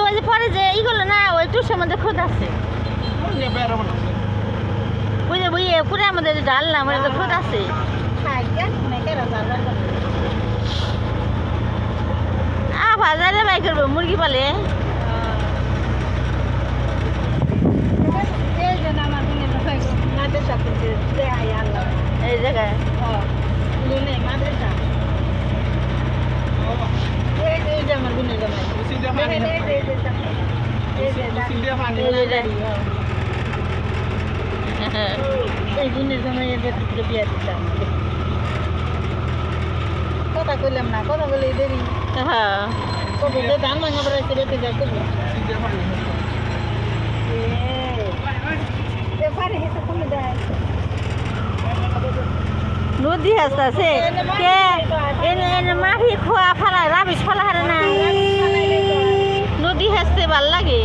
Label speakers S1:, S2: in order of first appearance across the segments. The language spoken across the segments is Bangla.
S1: ওই যে পরে যে এইগুলো না ওই টুসের মধ্যে খোঁজ আছে ওই যে ওই পুরে আমাদের ডাল না আমাদের তো খোঁজ আছে বাজারে বাই করবো মুরগি পালে এই জায়গায় এই গুণের জন্য বিয়া দিতাম কথা কইলাম না কথা বলে দেরি হ্যাঁ কবে যে ধান ভাঙা বেড়াইছে রেতে যা করবো নদী আসতেছে কে এনে এনে মাটি খোয়া ফালা রাবিশ ফালা হারে না নদী হাসতে ভাল লাগে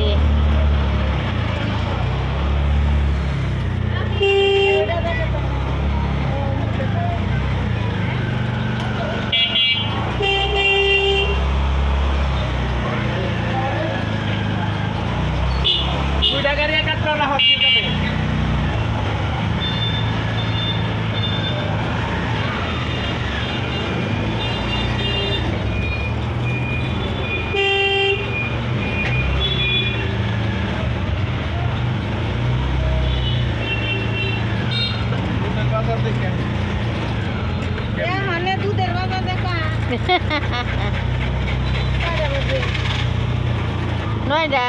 S1: নয়ডা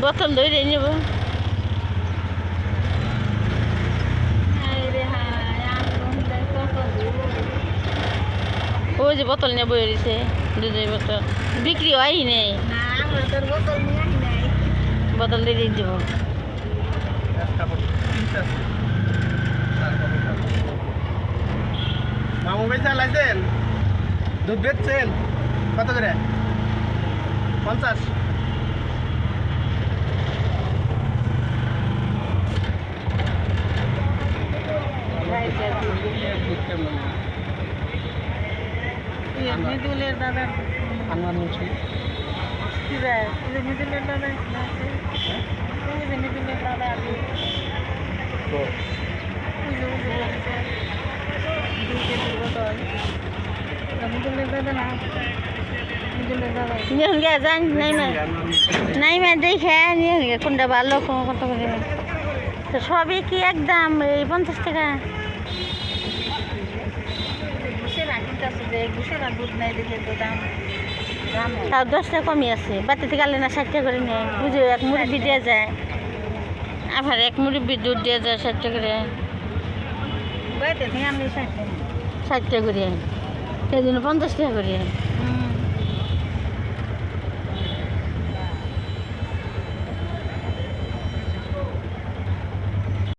S1: বোতল ধরে নেব ওই যে বোতল নিয়ে বই রয়েছে দুধের বোতল বিক্রি হয় নেই বোতল দিয়ে দিয়ে দেবো
S2: মামু ভাই চালাইছেন দুধ বেচছেন কত করে 50
S1: মিদুলের দাদা
S2: আনোয়ার মুন্সি
S1: মিদুলের দাদা মিদুলের দাদা দেখে কোনটা ভালো কত করে তো সবই কি একদম এই 50 টাকা তাও 10 টাকা কমই আছে বাড়ি থেকে আনলে না 60 টাকা করে নেয় বুঝো এক মুরব্বি দেওয়া যায় আবার এক মুরব্বি দুধ দেওয়া যায় 60 টাকা করে 60 টাকা করে সেই জন্য 50 টাকা করে